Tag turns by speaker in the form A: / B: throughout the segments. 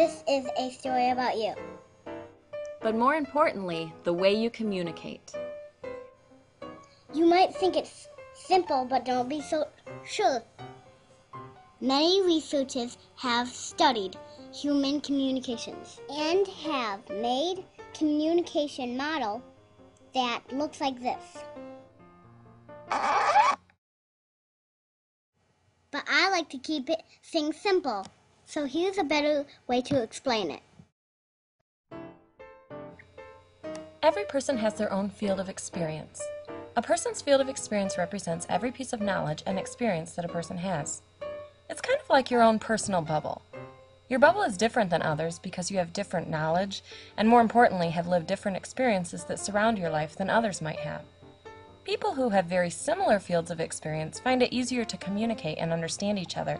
A: This is a story about you.
B: But more importantly, the way you communicate.
A: You might think it's simple, but don't be so sure. Many researchers have studied human communications and have made communication model that looks like this. But I like to keep things simple, so here's a better way to explain it.
C: Every person has their own field of experience. A person's field of experience represents every piece of knowledge and experience that a person has. It's kind of like your own personal bubble. Your bubble is different than others because you have different knowledge and, more importantly, have lived different experiences that surround your life than others might have. People who have very similar fields of experience find it easier to communicate and understand each other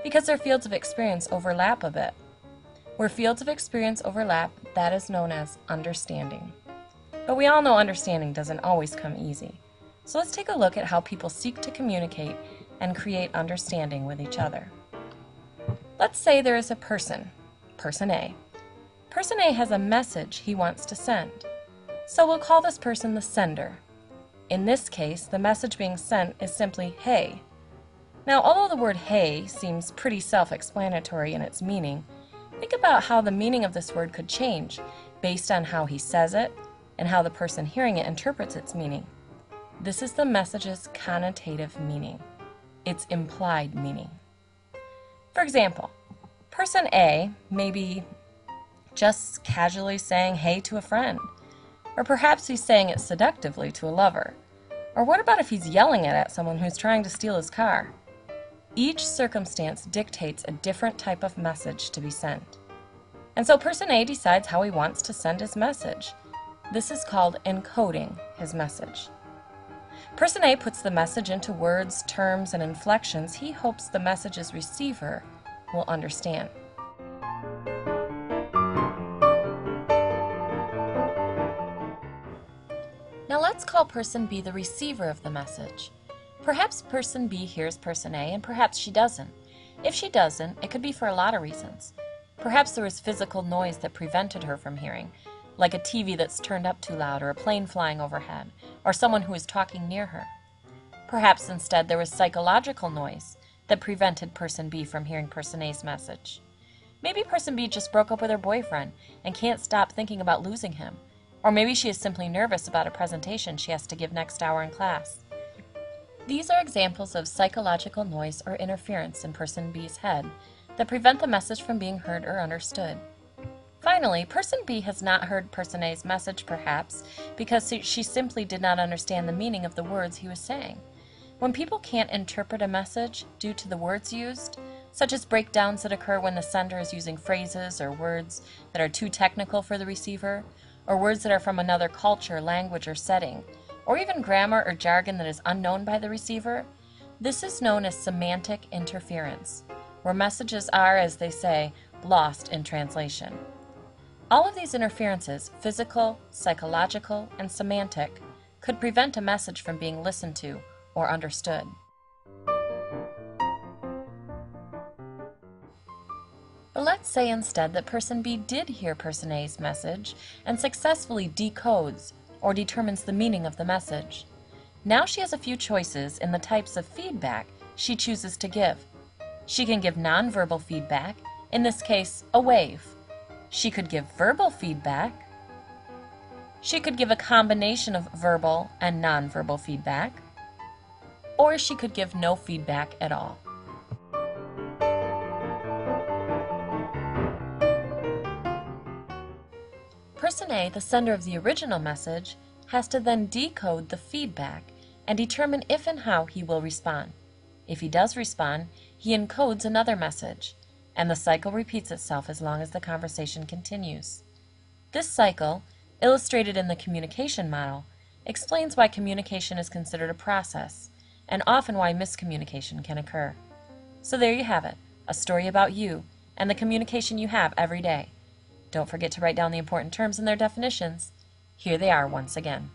C: because their fields of experience overlap a bit. Where fields of experience overlap, that is known as understanding. But we all know understanding doesn't always come easy. So let's take a look at how people seek to communicate and create understanding with each other. Let's say there is a person A. Person A has a message he wants to send. So we'll call this person the sender. In this case, the message being sent is simply, hey. Now, although the word hey seems pretty self-explanatory in its meaning, think about how the meaning of this word could change based on how he says it and how the person hearing it interprets its meaning. This is the message's connotative meaning, its implied meaning. For example, person A may be just casually saying hey to a friend, or perhaps he's saying it seductively to a lover. Or what about if he's yelling it at someone who's trying to steal his car? Each circumstance dictates a different type of message to be sent. And so person A decides how he wants to send his message. This is called encoding his message. Person A puts the message into words, terms, and inflections he hopes the message's receiver will understand. Now let's call person B the receiver of the message. Perhaps person B hears person A and perhaps she doesn't. If she doesn't, it could be for a lot of reasons. Perhaps there was physical noise that prevented her from hearing, like a TV that's turned up too loud or a plane flying overhead, or someone who is talking near her. Perhaps instead there was psychological noise that prevented person B from hearing person A's message. Maybe person B just broke up with her boyfriend and can't stop thinking about losing him. Or maybe she is simply nervous about a presentation she has to give next hour in class. These are examples of psychological noise or interference in person B's head that prevent the message from being heard or understood. Finally, person B has not heard person A's message perhaps because she simply did not understand the meaning of the words he was saying. When people can't interpret a message due to the words used, such as breakdowns that occur when the sender is using phrases or words that are too technical for the receiver, or words that are from another culture, language, or setting, or even grammar or jargon that is unknown by the receiver, this is known as semantic interference, where messages are, as they say, lost in translation. All of these interferences, physical, psychological, and semantic, could prevent a message from being listened to or understood. But let's say instead that person B did hear person A's message and successfully decodes or determines the meaning of the message. Now she has a few choices in the types of feedback she chooses to give. She can give nonverbal feedback, in this case, a wave. She could give verbal feedback. She could give a combination of verbal and nonverbal feedback. Or she could give no feedback at all. Person A, the sender of the original message, has to then decode the feedback and determine if and how he will respond. If he does respond, he encodes another message, and the cycle repeats itself as long as the conversation continues. This cycle, illustrated in the communication model, explains why communication is considered a process, and often why miscommunication can occur. So there you have it, a story about you and the communication you have every day. Don't forget to write down the important terms and their definitions. Here they are once again.